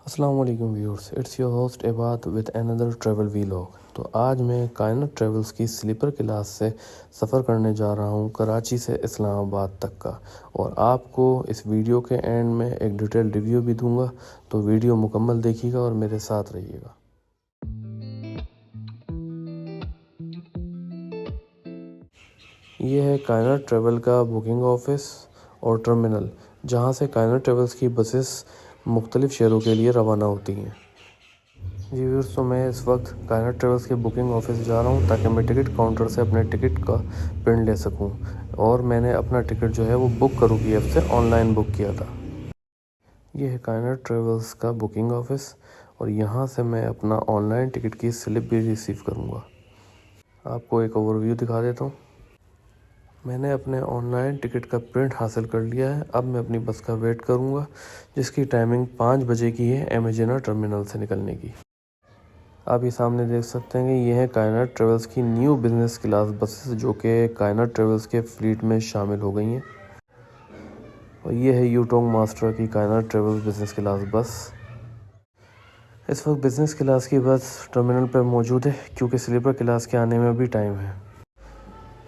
अस्सलाम वालेकुम viewers, it's your host Ibad with another travel vlog. तो आज मैं कायनात ट्रेवल्स की स्लीपर क्लास से सफ़र करने जा रहा हूँ कराची से इस्लामाबाद तक का, और आपको इस वीडियो के एंड में एक डिटेल रिव्यू भी दूंगा। तो वीडियो मुकम्मल देखिएगा और मेरे साथ रहिएगा। ये है कायनात ट्रेवल का बुकिंग ऑफिस और टर्मिनल, जहाँ से कायनात ट्रेवल्स की बसेस मुख्तलिफ़ शहरों के लिए रवाना होती हैं। जी व्यूअर्स, तो मैं इस वक्त कायनात ट्रेवल्स के बुकिंग ऑफिस जा रहा हूँ ताकि मैं टिकट काउंटर से अपने टिकट का प्रिंट ले सकूँ, और मैंने अपना टिकट जो है वो बुक करूँगी ऐप से ऑनलाइन बुक किया था। ये है कायनात ट्रेवल्स का बुकिंग ऑफिस, और यहाँ से मैं अपना ऑनलाइन टिकट की स्लिप भी रिसीव करूँगा। आपको एक ओवरव्यू दिखा देता हूँ। मैंने अपने ऑनलाइन टिकट का प्रिंट हासिल कर लिया है। अब मैं अपनी बस का वेट करूँगा, जिसकी टाइमिंग 5 बजे की है एमेजिना टर्मिनल से निकलने की। आप ये सामने देख सकते हैं कि ये है कायनात ट्रेवल्स की न्यू बिज़नेस क्लास बसेस, जो कि कायनात ट्रेवल्स के फ्लीट में शामिल हो गई हैं। और ये है यूटोंग मास्टर की कायनात ट्रेवल्स बिज़नेस क्लास बस। इस वक्त बिज़नेस क्लास की बस टर्मिनल पर मौजूद है, क्योंकि स्लीपर क्लास के आने में भी टाइम है।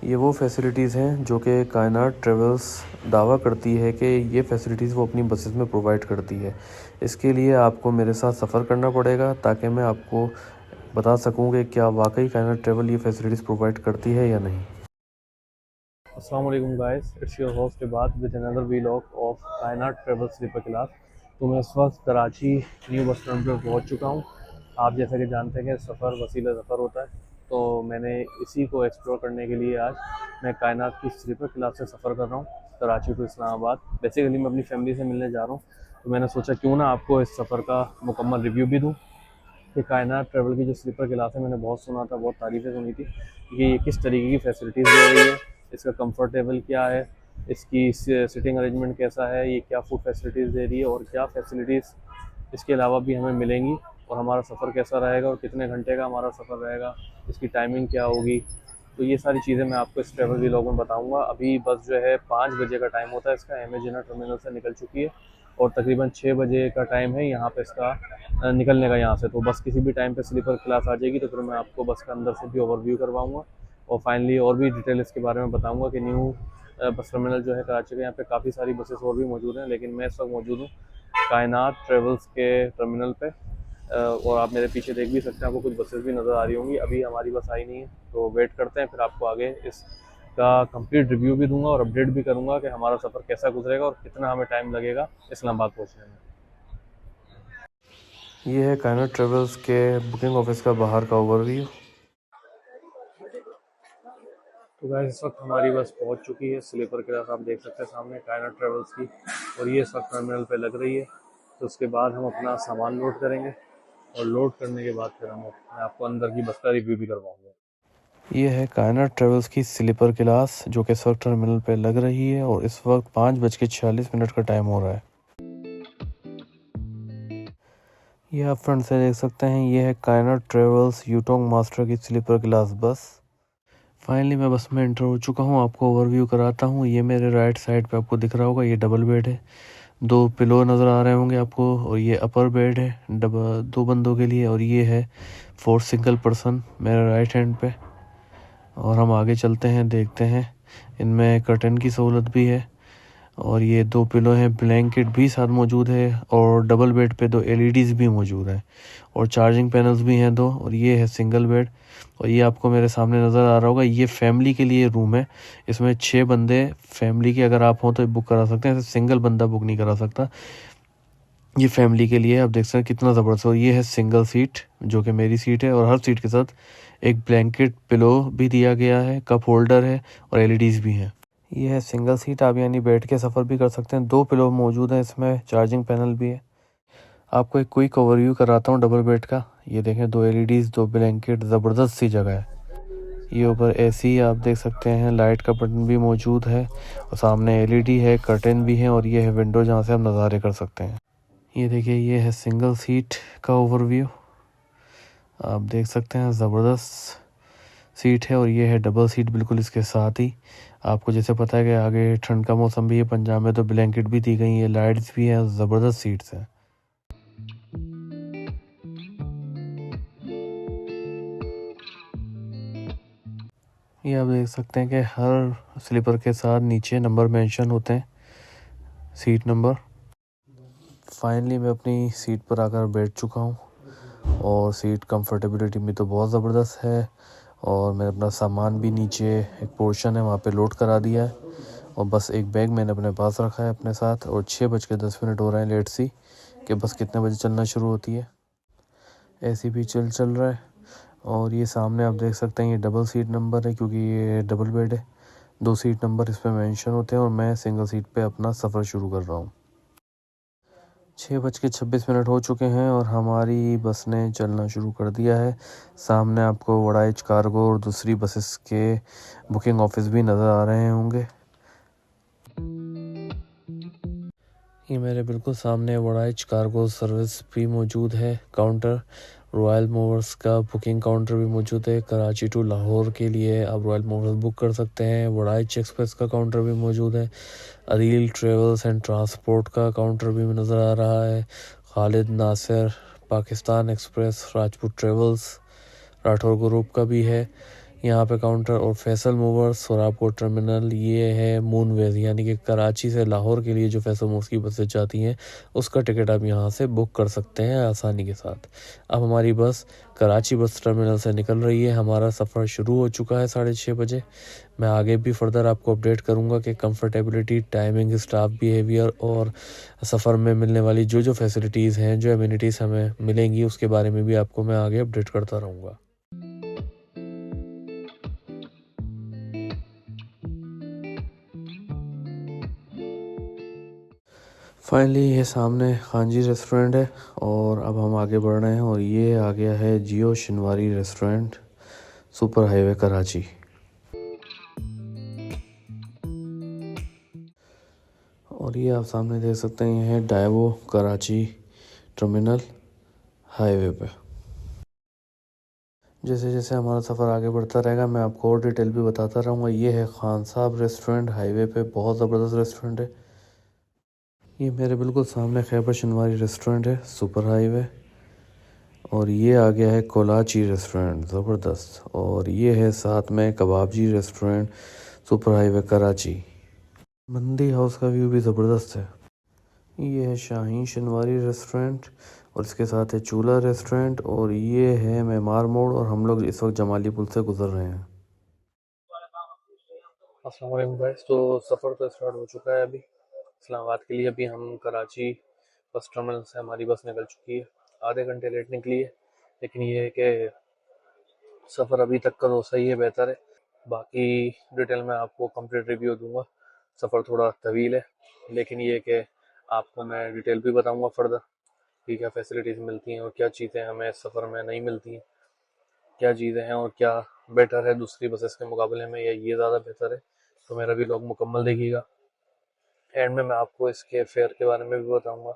ये वो फैसिलिटीज़ हैं जो कि कायनात ट्रेवल्स दावा करती है कि ये फैसिलिटीज़ वो अपनी बसेस में प्रोवाइड करती है। इसके लिए आपको मेरे साथ सफ़र करना पड़ेगा ताकि मैं आपको बता सकूं कि क्या वाकई कायनात ट्रेवल ये फैसिलिटीज़ प्रोवाइड करती है या नहीं। अस्सलाम वालेकुम guys, it's your host Ibad with another vlog of Kainat travel sleeper class. तो मैं इस वक्त कराची न्यू बस स्टैंड पर पहुंच चुका हूं। आप जैसा कि जानते हैं कि सफ़र वसीला सफ़र होता है, तो मैंने इसी को एक्सप्लोर करने के लिए आज मैं कायनात की स्लीपर क्लास से सफ़र कर रहा हूँ कराची टू इस्लामाबाद। बेसिकली मैं अपनी फैमिली से मिलने जा रहा हूँ, तो मैंने सोचा क्यों ना आपको इस सफ़र का मुकम्मल रिव्यू भी दूँ कि कायनात ट्रेवल की जो स्लीपर क्लास है, मैंने बहुत सुना था, बहुत तारीफ़ें सुनी थी कि ये किस तरीके की फ़ैसिलिटीज़ दे रही है, इसका कंफर्टेबल क्या है, इसकी सिटिंग अरेंजमेंट कैसा है, ये क्या फूड फैसिलिटीज़ दे रही है, और क्या फैसिलिटीज़ इसके अलावा भी हमें मिलेंगी, और हमारा सफ़र कैसा रहेगा और कितने घंटे का हमारा सफ़र रहेगा, इसकी टाइमिंग क्या होगी। तो ये सारी चीज़ें मैं आपको इस ट्रेवल व्लॉग में बताऊँगा। अभी बस जो है 5 बजे का टाइम होता है इसका, एमेजिना टर्मिनल से निकल चुकी है, और तकरीबन 6 बजे का टाइम है यहाँ पे इसका निकलने का यहाँ से। तो बस किसी भी टाइम पे स्लीपर क्लास आ जाएगी, तो फिर मैं आपको बस का अंदर से भी ओवरव्यू करवाऊँगा, और फाइनली और भी डिटेल इसके बारे में बताऊँगा कि न्यू बस टर्मिनल जो है कराची के, यहाँ पे काफ़ी सारी बसेस और भी मौजूद हैं, लेकिन मैं इस वक्त मौजूद हूँ कायनात ट्रेवल्स के टर्मिनल पे। और आप मेरे पीछे देख भी सकते हैं, आपको कुछ बसेस भी नज़र आ रही होंगी। अभी हमारी बस आई नहीं है, तो वेट करते हैं, फिर आपको आगे इसका कंप्लीट रिव्यू भी दूंगा और अपडेट भी करूंगा कि हमारा सफ़र कैसा गुजरेगा और कितना हमें टाइम लगेगा इस्लामाबाद पहुंचने में। ये है कायनात ट्रेवल्स के बुकिंग ऑफिस का बाहर का ओवरव्यू। तो गाइस, इस वक्त हमारी बस पहुंच चुकी है स्लीपर क्लास, आप देख सकते हैं सामने कायनात ट्रेवल्स की, और ये इस वक्त टर्मिनल पे लग रही है। तो उसके बाद हम अपना सामान लोड करेंगे, और लोड करने के बाद फिर मैं आपको अंदर की बस का रिव्यू भी करवाऊंगा। ये है कायनात ट्रेवल्स की स्लीपर क्लास, जो कि इस वक्त टर्मिनल पे लग रही है, और इस वक्त 5:46 का टाइम हो रहा है। ये आप फ्रंट से देख सकते हैं, ये है कायनात ट्रेवल्स यूटोंग मास्टर की स्लीपर क्लास बस। फाइनली मैं बस में एंटर हो चुका हूँ, आपको ओवरव्यू कराता हूँ। ये मेरे राइट साइड पे आपको दिख रहा होगा, ये डबल बेड है, 2 पिलो नज़र आ रहे होंगे आपको, और ये अपर बेड है 2 बंदों के लिए, और ये है 4 सिंगल पर्सन मेरे राइट हैंड पे। और हम आगे चलते हैं, देखते हैं, इनमें कर्टन की सहूलत भी है, और ये 2 पिलो हैं, ब्लैंकेट भी साथ मौजूद है, और डबल बेड पे 2 एलईडीज़ भी मौजूद हैं, और चार्जिंग पैनल्स भी हैं 2। और ये है सिंगल बेड, और ये आपको मेरे सामने नज़र आ रहा होगा, ये फैमिली के लिए रूम है। इसमें 6 बंदे फैमिली के अगर आप हों तो बुक करा सकते हैं, सिंगल बंदा बुक नहीं करा सकता। ये फैमिली के लिए आप देख सकते हैं कितना ज़बरदस्त। और ये है सिंगल सीट, जो कि मेरी सीट है, और हर सीट के साथ एक ब्लैंकेट पिलो भी दिया गया है, कप होल्डर है, और एलईडीज़ भी हैं। ये है सिंगल सीट, आप यानी बैठ के सफ़र भी कर सकते हैं। 2 पिलो मौजूद हैं इसमें, चार्जिंग पैनल भी है। आपको एक क्विक ओवरव्यू कराता हूँ डबल बेड का। ये देखें, 2 एलईडीज़, 2 ब्लैंकेट, ज़बरदस्त सी जगह है। ये ऊपर एसी आप देख सकते हैं, लाइट का बटन भी मौजूद है, और सामने एलईडी है, कर्टेन भी है, और ये है विंडो जहाँ से आप नज़ारे कर सकते हैं। ये देखिए, ये है सिंगल सीट का ओवरव्यू, आप देख सकते हैं, ज़बरदस्त सीट है। और ये है डबल सीट बिल्कुल इसके साथ ही। आपको जैसे पता है कि आगे ठंड का मौसम भी है पंजाब में, तो ब्लैंकेट भी दी गई है, लाइट्स भी हैं, ज़बरदस्त सीट्स हैं। ये आप देख सकते हैं कि हर स्लीपर के साथ नीचे नंबर मेंशन होते हैं, सीट नंबर। फाइनली मैं अपनी सीट पर आकर बैठ चुका हूँ और सीट कंफर्टेबिलिटी में तो बहुत ज़बरदस्त है। और मैंने अपना सामान भी नीचे एक पोर्शन है वहाँ पे लोड करा दिया है और बस एक बैग मैंने अपने पास रखा है अपने साथ। और 6:10 हो रहे हैं, लेट सी कि बस कितने बजे चलना शुरू होती है। ऐसी भी चल रहा है। और ये सामने आप देख सकते हैं ये डबल सीट नंबर है क्योंकि ये डबल बेड है। 2 सीट नंबर इस पे मेंशन होते हैं और मैं सिंगल सीट पे अपना सफ़र शुरू कर रहा हूँ। 6:26 हो चुके हैं और हमारी बस ने चलना शुरू कर दिया है। सामने आपको वड़ाइच कार्गो और दूसरी बसेस के बुकिंग ऑफिस भी नज़र आ रहे होंगे। ये मेरे बिल्कुल सामने वड़ाइच कार्गो सर्विस भी मौजूद है काउंटर। रॉयल मूवर्स का बुकिंग काउंटर भी मौजूद है। कराची टू लाहौर के लिए आप रॉयल मूवर्स बुक कर सकते हैं। वड़ाइच एक्सप्रेस का काउंटर भी मौजूद है। अदील ट्रेवल्स एंड ट्रांसपोर्ट का काउंटर भी नज़र आ रहा है। Khalid Nasir, Pakistan express, Rajput travels, Rathore group का भी है यहाँ पे काउंटर। और फैसल मूवर्स और आपको टर्मिनल ये है मूनवेज, यानी कि कराची से लाहौर के लिए जो फैसल मूवर्स की बसें जाती हैं उसका टिकट आप यहाँ से बुक कर सकते हैं आसानी के साथ। अब हमारी बस कराची बस टर्मिनल से निकल रही है। हमारा सफ़र शुरू हो चुका है 6:30 बजे। मैं आगे भी फर्दर आपको अपडेट करूँगा कि कंफर्टेबिलिटी, टाइमिंग, स्टाफ बिहेवियर और सफ़र में मिलने वाली जो फैसिलिटीज़ हैं, जो एमिनिटीज़ हमें मिलेंगी उसके बारे में भी आपको मैं आगे अपडेट करता रहूँगा। फाइनली ये सामने खानजी रेस्टोरेंट है और अब हम आगे बढ़ रहे हैं और ये आ गया है Jiyo Shinwari restaurant, super highway Karachi. और ये आप सामने देख सकते हैं ये है डाइवो कराची टर्मिनल हाईवे पे। जैसे जैसे हमारा सफ़र आगे बढ़ता रहेगा मैं आपको और डिटेल भी बताता रहूँगा। ये है खान साहब रेस्टोरेंट, हाईवे पे बहुत ज़बरदस्त रेस्टोरेंट है। ये मेरे बिल्कुल सामने खैबर शिनवारी रेस्टोरेंट है, सुपर हाईवे। और ये आ गया है कोलाची रेस्टोरेंट, ज़बरदस्त। और ये है साथ में कबाबजी रेस्टोरेंट, सुपर हाईवे कराची। मंदी हाउस का व्यू भी ज़बरदस्त है। ये है शाहीन शिनवारी रेस्टोरेंट और इसके साथ है चूल्हा रेस्टोरेंट। और ये है मेमार मोड़ और हम लोग इस वक्त जमाली पुल से गुजर रहे हैं। अस्सलाम वालेकुम गाइस, तो सफ़र तो स्टार्ट हो चुका है अभी इस्लामाबाद के लिए। अभी हम कराची बस टर्मिनल से हमारी बस निकल चुकी है। आधे घंटे लेट निकली है, लेकिन ये है कि सफ़र अभी तक का तो सही है, बेहतर है। बाकी डिटेल में आपको कंप्लीट रिव्यू दूंगा। सफ़र थोड़ा तवील है, लेकिन ये है कि आपको मैं डिटेल भी बताऊंगा फर्दर कि क्या फैसिलिटीज़ मिलती हैं और क्या चीज़ें हमें सफ़र में नहीं मिलती हैं, क्या चीज़ें हैं और क्या बेटर है दूसरी बसेस के मुकाबले में, या ये ज़्यादा बेहतर है। तो मेरा भी व्लॉग मुकम्मल देखिएगा। एंड में मैं आपको इसके फेयर के बारे में भी बताऊंगा,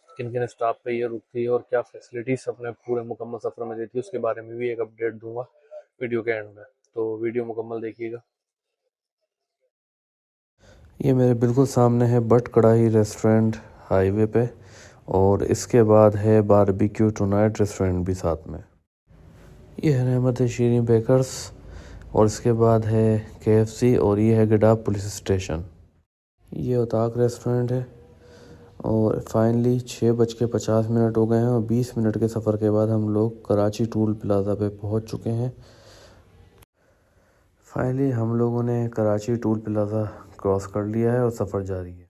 किन किन स्टॉप पे ये रुकती है और क्या फैसिलिटीज़ अपने पूरे मुकम्मल सफ़र में देती है, उसके बारे में भी एक अपडेट दूंगा वीडियो के एंड में। तो वीडियो मुकम्मल देखिएगा। ये मेरे बिल्कुल सामने है बट कढ़ाई रेस्टोरेंट हाईवे पे और इसके बाद है बारबेक्यू टुनाइट रेस्टोरेंट भी साथ में। ये है रहमत शीरी बेकर्स और इसके बाद है KFC और ये है गिडाब पुलिस स्टेशन। ये उताक रेस्टोरेंट है। और फाइनली 6:50 हो गए हैं और 20 मिनट के सफ़र के बाद हम लोग कराची टूल प्लाज़ा पे पहुंच चुके हैं। फाइनली हम लोगों ने कराची टूल प्लाज़ा क्रॉस कर लिया है और सफ़र जारी है।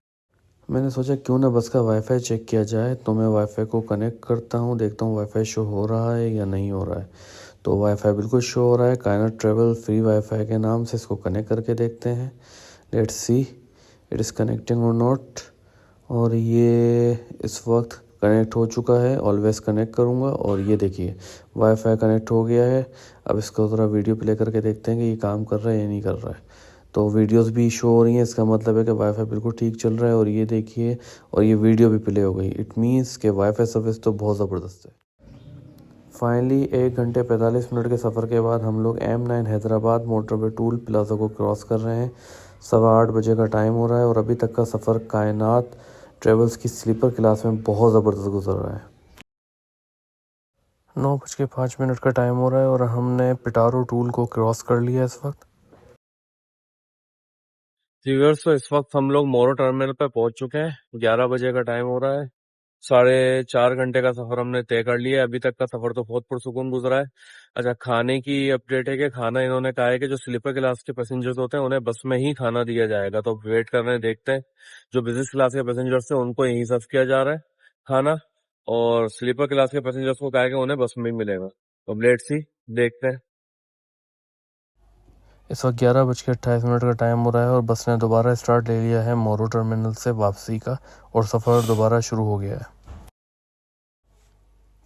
मैंने सोचा क्यों ना बस का वाईफाई चेक किया जाए, तो मैं वाईफाई को कनेक्ट करता हूँ, देखता हूँ वाईफाई शो हो रहा है या नहीं हो रहा है। तो वाईफाई बिल्कुल शो हो रहा है, कायनाट ट्रेवल फ्री वाईफाई के नाम से। इसको कनेक्ट करके देखते हैं, let's see it is connecting और नॉट। और ये इस वक्त कनेक्ट हो चुका है, ऑलवेज़ कनेक्ट करूँगा। और ये देखिए वाईफाई कनेक्ट हो गया है। अब इसको ज़रा वीडियो प्ले करके देखते हैं कि ये काम कर रहा है या नहीं कर रहा है। तो वीडियोस भी शो हो रही हैं, इसका मतलब है कि वाईफाई बिल्कुल ठीक चल रहा है। और ये देखिए, और ये वीडियो भी प्ले हो गई। इट मीन्स कि वाईफाई सर्विस तो बहुत ज़बरदस्त है। फाइनली 1 घंटे 45 मिनट के सफ़र के बाद हम लोग M9 Hyderabad motorway tool plaza को क्रॉस कर रहे हैं। 8:15 बजे का टाइम हो रहा है और अभी तक का सफ़र कायनात ट्रेवल्स की स्लीपर क्लास में बहुत ज़बरदस्त गुजर रहा है। 9:05 का टाइम हो रहा है और हमने पिटारो टूल को क्रॉस कर लिया इस वक्त। जी व्यूअर्स, तो इस वक्त हम लोग मोरो टर्मिनल पे पहुंच चुके हैं। 11 बजे का टाइम हो रहा है। 4.5 घंटे का सफर हमने तय कर लिया है। अभी तक का सफर तो बहुत पुरसुकून गुजरा है। अच्छा, खाने की अपडेट है कि खाना इन्होंने कहा है कि जो स्लीपर क्लास के पैसेंजर्स होते हैं उन्हें बस में ही खाना दिया जाएगा। तो वेट कर रहे हैं, देखते हैं। जो बिजनेस क्लास के पैसेंजर्स हैं उनको यही सर्व किया जा रहा है खाना, और स्लीपर क्लास के पैसेंजर्स को कहा है कि उन्हें बस में ही मिलेगा। तो लेट्स सी, देखते हैं। इस वक्त 11:28 का टाइम हो रहा है और बस ने दोबारा स्टार्ट ले लिया है मोरो टर्मिनल से वापसी का, और सफ़र दोबारा शुरू हो गया है।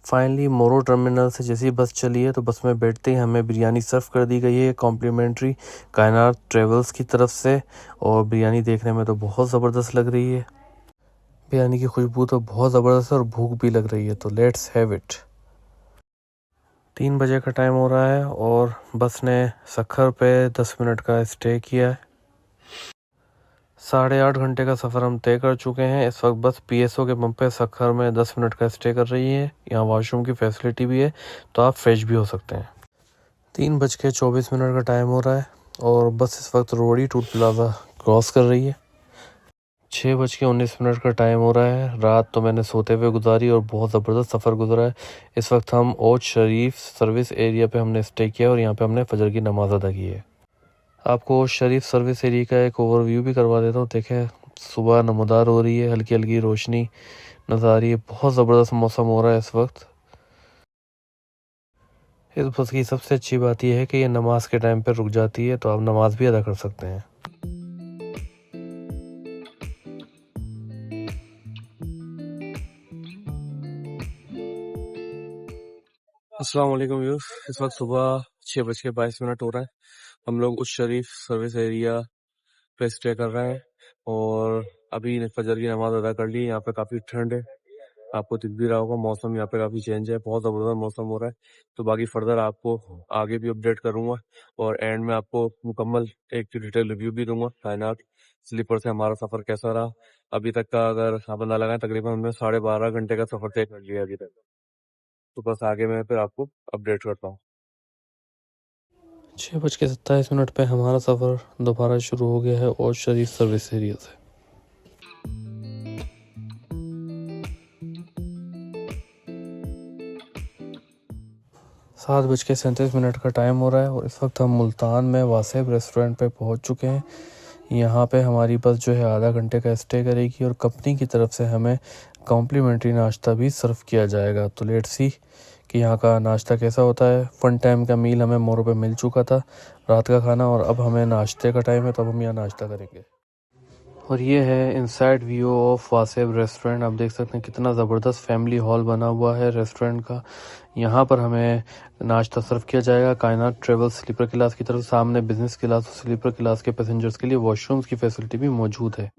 फाइनली मोरो टर्मिनल से जैसी बस चली है तो बस में बैठते ही हमें बिरयानी सर्व कर दी गई है कॉम्प्लीमेंट्री कायनात ट्रेवल्स की तरफ से, और बिरयानी देखने में तो बहुत ज़बरदस्त लग रही है। बिरयानी की खुशबू तो बहुत ज़बरदस्त है और भूख भी लग रही है, तो लेट्स हैव इट। 3 बजे का टाइम हो रहा है और बस ने सखर पे 10 मिनट का स्टे किया है। 8.5 घंटे का सफ़र हम तय कर चुके हैं। इस वक्त बस पीएसओ के पंप पे सखर में 10 मिनट का स्टे कर रही है। यहाँ वॉशरूम की फैसिलिटी भी है, तो आप फ्रेश भी हो सकते हैं। 3:24 का टाइम हो रहा है और बस इस वक्त रोड़ी टूल प्लाजा क्रॉस कर रही है। 6:19 का टाइम हो रहा है। रात तो मैंने सोते हुए गुजारी और बहुत ज़बरदस्त सफ़र गुजरा है। इस वक्त हम ओज शरीफ सर्विस एरिया पे हमने स्टे किया और यहाँ पे हमने फजर की नमाज़ अदा की है। आपको ओज शरीफ सर्विस एरिया का एक ओवरव्यू भी करवा देता हूँ। देखें, सुबह नमदार हो रही है, हल्की हल्की रोशनी नज़र आ रही है। बहुत ज़बरदस्त मौसम हो रहा है इस वक्त। इस बस की सबसे अच्छी बात यह है कि ये नमाज के टाइम पर रुक जाती है, तो आप नमाज भी अदा कर सकते हैं। अस्सलाम वालेकुम व्यूअर्स, इस वक्त सुबह 6:22 हो रहा है। हम लोग उस शरीफ सर्विस एरिया पे स्टे कर रहे हैं और अभी फजर की नमाज अदा कर ली। यहाँ पे काफ़ी ठंड है, आपको दिख भी रहा होगा। मौसम यहाँ पे काफ़ी चेंज है, बहुत ज़बरदस्त मौसम हो रहा है। तो बाकी फर्दर आपको आगे भी अपडेट करूँगा और एंड में आपको मुकम्मल एक डिटेल रिव्यू भी दूंगा कायनात स्लीपर से हमारा सफ़र कैसा रहा। अभी तक का अगर आप अंदाज़ा लगाएं, तकरीबन हमने 12.5 घंटे का सफ़र तय कर लिया अभी तक। तो बस आगे मैं फिर आपको अपडेट करता हूँ। 6:27 पे हमारा सफ़र दोबारा शुरू हो गया है और शरीफ सर्विस एरिया से। 7:37 का टाइम हो रहा है और इस वक्त हम मुल्तान में वासेब रेस्टोरेंट पे पहुंच चुके हैं। यहाँ पे हमारी बस जो है आधा घंटे का स्टे करेगी और कंपनी की तरफ से हमें कॉम्प्लीमेंट्री नाश्ता भी सर्व किया जाएगा। तो लेट्स सी कि यहाँ का नाश्ता कैसा होता है। फ़न टाइम का मील हमें मोरो पे मिल चुका था, रात का खाना, और अब हमें नाश्ते का टाइम है, तो अब हम यहाँ नाश्ता करेंगे। और ये है इनसाइड व्यू ऑफ वासेब रेस्टोरेंट। आप देख सकते हैं कितना ज़बरदस्त फैमिली हॉल बना हुआ है रेस्टोरेंट का। यहाँ पर हमें नाश्ता सर्व किया जाएगा कायनात ट्रेवल स्लीपर क्लास की तरफ। सामने बिजनेस क्लास और स्लीपर क्लास के पैसेंजर्स के लिए वॉशरूम्स की फैसिलिटी भी मौजूद है।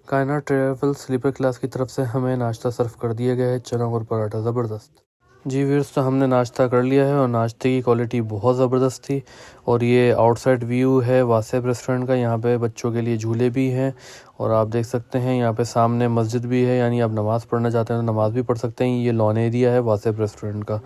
कायनात ट्रेवल स्लीपर क्लास की तरफ से हमें नाश्ता सर्व कर दिया गया है, चना और पराठा, ज़बरदस्त। जी व्यूअर्स, तो हमने नाश्ता कर लिया है और नाश्ते की क्वालिटी बहुत ज़बरदस्त थी। और ये आउटसाइड व्यू है वासेब रेस्टोरेंट का। यहाँ पे बच्चों के लिए झूले भी हैं और आप देख सकते हैं यहाँ पे सामने मस्जिद भी है, यानी आप नमाज़ पढ़ना चाहते हैं तो नमाज़ भी पढ़ सकते हैं। ये लॉन एरिया है वासेब रेस्टोरेंट का।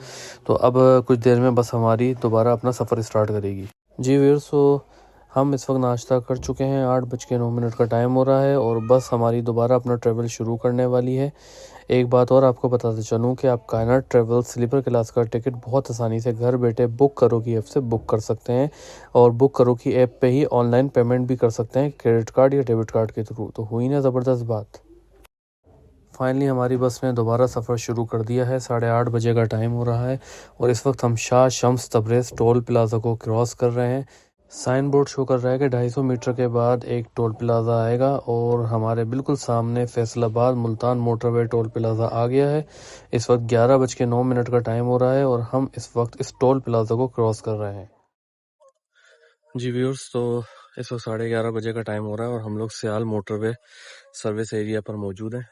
तो अब कुछ देर में बस हमारी दोबारा अपना सफ़र स्टार्ट करेगी। जी व्यूअर्स, तो हम इस वक्त नाश्ता कर चुके हैं। 8:09 का टाइम हो रहा है और बस हमारी दोबारा अपना ट्रैवल शुरू करने वाली है। एक बात और आपको बताते चलूँ कि आप कायनात ट्रेवल स्लीपर क्लास का टिकट बहुत आसानी से घर बैठे बुक करो की ऐप से बुक कर सकते हैं, और बुक करो की ऐप पे ही ऑनलाइन पेमेंट भी कर सकते हैं क्रेडिट कार्ड या डेबिट कार्ड के थ्रू। तो हुई ना ज़बरदस्त बात। फाइनली हमारी बस ने दोबारा सफ़र शुरू कर दिया है। 8:30 बजे का टाइम हो रहा है और इस वक्त हम शाह शम्स तबरेज़ टोल प्लाज़ा को क्रॉस कर रहे हैं। साइन बोर्ड शो कर रहा है कि 250 मीटर के बाद एक टोल प्लाज़ा आएगा और हमारे बिल्कुल सामने Faisalabad Multan motorway toll plaza आ गया है। इस वक्त 11:09 का टाइम हो रहा है और हम इस वक्त इस टोल प्लाज़ा को क्रॉस कर रहे हैं। जी व्यूअर्स, तो इस वक्त 11:30 का टाइम हो रहा है और हम लोग सियाल मोटरवे सर्विस एरिया पर मौजूद हैं।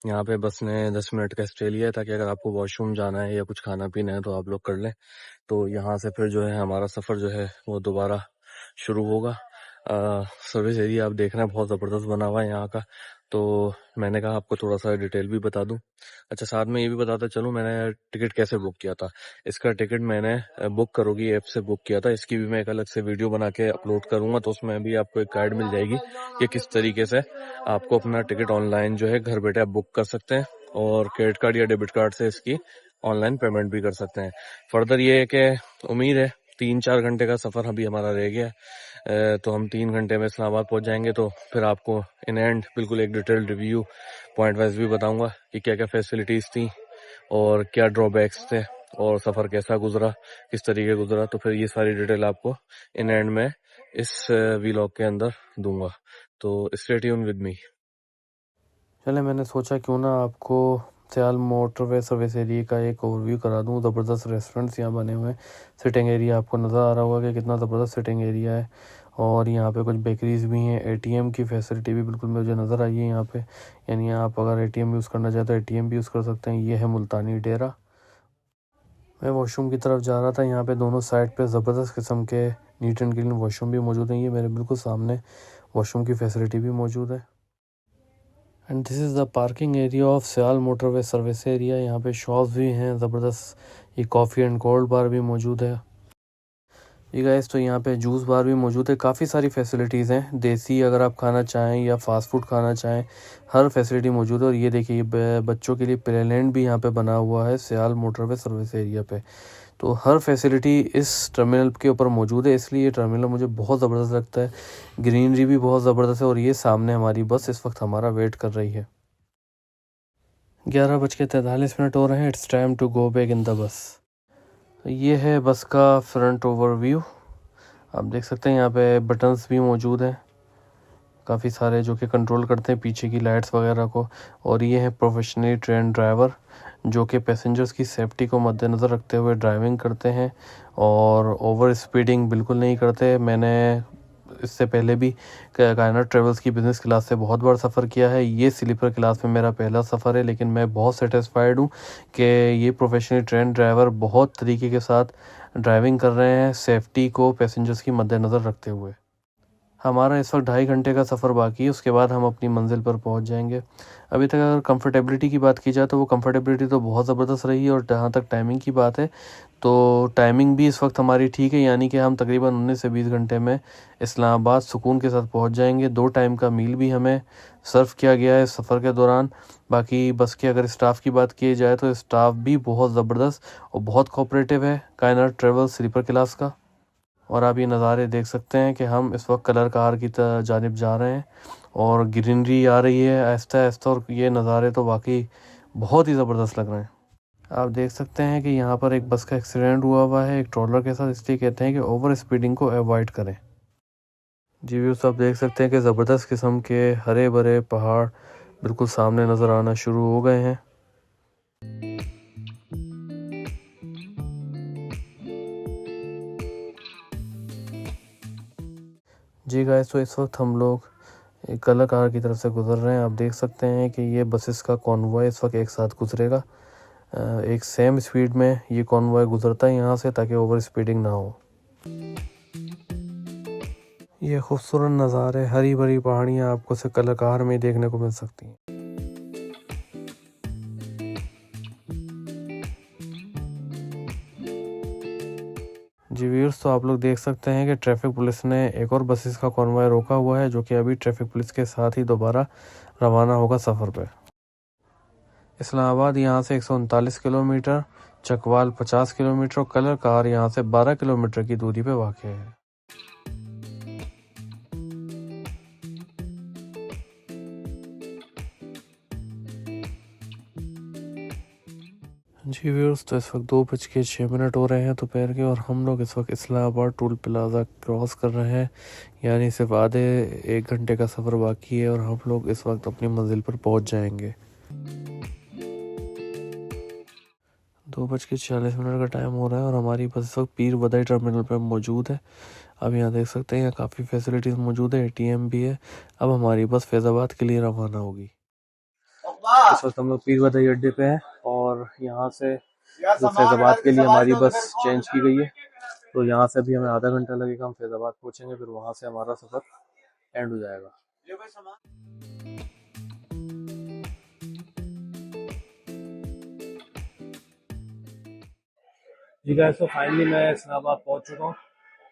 यहाँ पे बस ने 10 मिनट का स्टे लिया है ताकि अगर आपको वॉशरूम जाना है या कुछ खाना पीना है तो आप लोग कर लें। तो यहाँ से फिर जो है हमारा सफ़र जो है वो दोबारा शुरू होगा। सर्विस एरिया आप देख रहे हैं बहुत ज़बरदस्त बना हुआ है यहाँ का। तो मैंने कहा आपको थोड़ा सा डिटेल भी बता दूं। अच्छा, साथ में ये भी बताता चलूं मैंने टिकट कैसे बुक किया था। इसका टिकट मैंने बुक करोगी ऐप से बुक किया था। इसकी भी मैं एक अलग से वीडियो बना के अपलोड करूंगा, तो उसमें भी आपको एक गाइड मिल जाएगी कि किस तरीके से आपको अपना टिकट ऑनलाइन जो है घर बैठे आप बुक कर सकते हैं, और क्रेडिट कार्ड या डेबिट कार्ड से इसकी ऑनलाइन पेमेंट भी कर सकते हैं। फर्दर ये है कि उम्मीद है 3-4 घंटे का सफ़र अभी हमारा रह गया तो हम 3 घंटे में इस्लामाबाद पहुंच जाएंगे। तो फिर आपको इन एंड बिल्कुल एक डिटेल रिव्यू पॉइंट वाइज भी बताऊंगा कि क्या क्या फैसिलिटीज़ थी और क्या ड्रॉबैक्स थे और सफ़र कैसा गुजरा, किस तरीके गुजरा। तो फिर ये सारी डिटेल आपको इन एंड में इस व्लॉग के अंदर दूंगा, तो स्टे ट्यून विद मी। चले, मैंने सोचा क्यों ना आपको सियाल मोटरवे सर्विस एरिया का एक ओवरव्यू करा दूं। ज़बरदस्त रेस्टोरेंट्स यहाँ बने हुए हैं। सिटिंग एरिया आपको नज़र आ रहा होगा कि कितना ज़बरदस्त सिटिंग एरिया है, और यहाँ पे कुछ बेकरीज़ भी हैं। एटीएम की फैसिलिटी भी बिल्कुल मुझे नज़र आई है यहाँ पे, यानी आप अगर एटीएम यूज़ करना चाहें तो एटीएम भी यूज़ कर सकते हैं। ये है मुल्तानी डेरा। मैं वॉशरूम की तरफ जा रहा था। यहाँ पे दोनों साइड पे ज़बरदस्त किस्म के नीट एंड क्लीन वॉशरूम भी मौजूद हैं। ये मेरे बिल्कुल सामने वॉशरूम की फैसिलिटी भी मौजूद है। And this is the parking area of Sial motorway service area. यहाँ पे शॉप्स भी हैं ज़बरदस्त। ये कॉफ़ी एंड कोल्ड बार भी मौजूद है। ये गाइस, तो यहाँ पे जूस बार भी मौजूद है। काफ़ी सारी फैसिलिटीज़ हैं। देसी अगर आप खाना चाहें या फास्ट फूड खाना चाहें, हर फैसिलिटी मौजूद है। और ये देखिए, बच्चों के लिए प्ले लैंड भी यहाँ पे बना हुआ है सियाल मोटरवे सर्विस एरिया पे। तो हर फैसिलिटी इस टर्मिनल के ऊपर मौजूद है, इसलिए ये टर्मिनल मुझे बहुत ज़बरदस्त लगता है। ग्रीनरी भी बहुत ज़बरदस्त है। और ये सामने हमारी बस इस वक्त हमारा वेट कर रही है। 11:43 हो रहे हैं। It's time to go back in the bus. ये है बस का फ्रंट ओवरव्यू। आप देख सकते हैं यहाँ पे बटन्स भी मौजूद हैं काफ़ी सारे, जो कि कंट्रोल करते हैं पीछे की लाइट्स वगैरह को। और ये है प्रोफेशनली ट्रेन ड्राइवर, जो कि पैसेंजर्स की सेफ्टी को मद्देनज़र रखते हुए ड्राइविंग करते हैं और ओवर स्पीडिंग बिल्कुल नहीं करते। मैंने इससे पहले भी कायनात ट्रेवल्स की बिज़नेस क्लास से बहुत बार सफ़र किया है। ये स्लीपर क्लास में मेरा पहला सफ़र है, लेकिन मैं बहुत सेटिस्फाइड हूँ कि ये प्रोफेशनली ट्रेन ड्राइवर बहुत तरीके के साथ ड्राइविंग कर रहे हैं, सेफ्टी को पैसेंजर्स की मद्देनज़र रखते हुए। हमारा इस वक्त 2.5 घंटे का सफ़र बाकी है, उसके बाद हम अपनी मंजिल पर पहुंच जाएंगे। अभी तक अगर कंफर्टेबिलिटी की बात की जाए तो वो कंफर्टेबिलिटी तो बहुत ज़बरदस्त रही है। और जहाँ तक टाइमिंग की बात है तो टाइमिंग भी इस वक्त हमारी ठीक है, यानी कि हम तकरीबन 19 से 20 घंटे में इस्लामाबाद सुकून के साथ पहुंच जाएंगे। 2 टाइम का मील भी हमें सर्व किया गया है सफ़र के दौरान। बाकी बस की अगर स्टाफ़ की बात की जाए तो स्टाफ़ भी बहुत ज़बरदस्त और बहुत कोऑपरेटिव है कायनात ट्रेवल स्लीपर क्लास का। और आप ये नज़ारे देख सकते हैं कि हम इस वक्त कलर कार की जानिब जा रहे हैं और ग्रीनरी आ रही है आहिस्ता आहिस्ता। और ये नज़ारे तो वाकई बहुत ही ज़बरदस्त लग रहे हैं। आप देख सकते हैं कि यहाँ पर एक बस का एक्सीडेंट हुआ है एक ट्रॉलर के साथ, इसलिए कहते हैं कि ओवर स्पीडिंग को अवॉइड करें। जी व्यूअर्स, आप देख सकते हैं कि ज़बरदस्त किस्म के हरे भरे पहाड़ बिल्कुल सामने नज़र आना शुरू हो गए हैं। जी गाइस, तो इस वक्त हम लोग एक कलर कार की तरफ से गुजर रहे हैं। आप देख सकते हैं कि ये बसेस का कॉन्वॉय इस वक्त एक साथ गुजरेगा। एक सेम स्पीड में ये कॉन्वॉय गुजरता है यहाँ से, ताकि ओवर स्पीडिंग ना हो। ये खूबसूरत नज़ारे, हरी भरी पहाड़ियाँ आपको सिर्फ कलर कार में देखने को मिल सकती हैं। जी व्यूअर्स, तो आप लोग देख सकते हैं कि ट्रैफिक पुलिस ने एक और बसेस का कॉन्वॉय रोका हुआ है, जो कि अभी ट्रैफिक पुलिस के साथ ही दोबारा रवाना होगा सफ़र पे। इस्लामाबाद यहाँ से 139 किलोमीटर, चकवाल 50 किलोमीटर और कलर कार यहाँ से 12 किलोमीटर की दूरी पे वाक़ है। जी व्यूअर्स, तो इस वक्त 2:06 हो रहे हैं दोपहर के, और हम लोग इस वक्त इस्लामाबाद टोल प्लाज़ा क्रॉस कर रहे हैं। यानी सिर्फ आधे 1 घंटे का सफ़र बाकी है और हम लोग इस वक्त अपनी मंजिल पर पहुंच जाएंगे। 2:46 का टाइम हो रहा है और हमारी बस इस वक्त पीर बदाई टर्मिनल पर मौजूद है। अब यहाँ देख सकते हैं यहाँ काफ़ी फैसिलिटीज़ मौजूद है, एटीएम भी है। अब हमारी बस फैज़ाबाद के लिए रवाना होगी। इस वक्त हम लोग पीर बदाई अड्डे पे हैं और यहाँ से जो फैज़ाबाद के लिए हमारी बस चेंज की गई है, तो यहाँ से भी हमें आधा घंटा लगेगा। हम फैज़ाबाद पहुँचेंगे, फिर वहाँ से हमारा सफ़र एंड हो जाएगा। जी गाइस, तो फाइनली मैं इस्लामाबाद पहुंच चुका हूँ,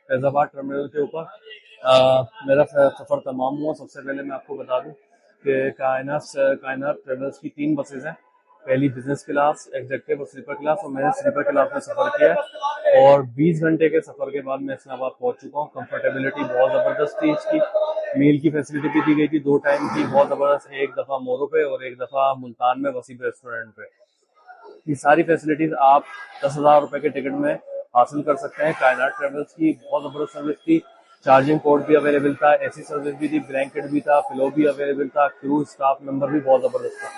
फैजाबाद टर्मिनल के ऊपर। मेरा सफ़र तमाम हुआ। सबसे पहले मैं आपको बता दूं कि कायनात ट्रेवल्स की 3 बसेज हैं। पहली बिजनेस क्लास, एग्जेक्टिव और स्लीपर क्लास, और मैंने स्लीपर क्लास में सफ़र किया है और 20 घंटे के सफ़र के बाद मैं इस्लामाबाद पहुंच चुका हूँ। कंफर्टेबिलिटी बहुत ज़बरदस्त थी इसकी। मील की फैसिलिटी भी दी गई थी 2 टाइम की, बहुत ज़बरदस्त। एक दफ़ा मोरो पे और एक दफ़ा मुल्तान में वसीब रेस्टोरेंट पे। ये सारी फैसिलिटीज आप 10,000 रुपए के टिकट में हासिल कर सकते हैं। कायनात ट्रेवल्स की बहुत जबरदस्त सर्विस थी। चार्जिंग पोर्ट भी अवेलेबल था, ऐसी सर्विस भी थी, ब्लैंकेट भी था, पिलो भी अवेलेबल था, क्रू स्टाफ मेंबर भी बहुत जबरदस्त था।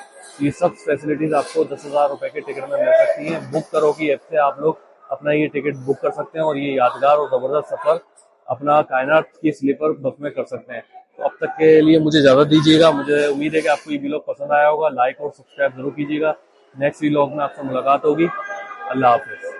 ये सब फैसिलिटीज आपको 10,000 रुपए के टिकट में मिल सकती हैं। बुक करो की ऐप से आप लोग अपना ये टिकट बुक कर सकते हैं और ये यादगार और जबरदस्त सफर अपना कायनात की स्लीपर बस में कर सकते हैं। तो अब तक के लिए मुझे इजाजत दीजिएगा। मुझे उम्मीद है कि आपको ये वीडियो पसंद आया होगा। लाइक और सब्सक्राइब जरूर कीजिएगा। नेक्स्ट व्लॉग में आपसे मुलाकात होगी। अल्लाह हाफिज।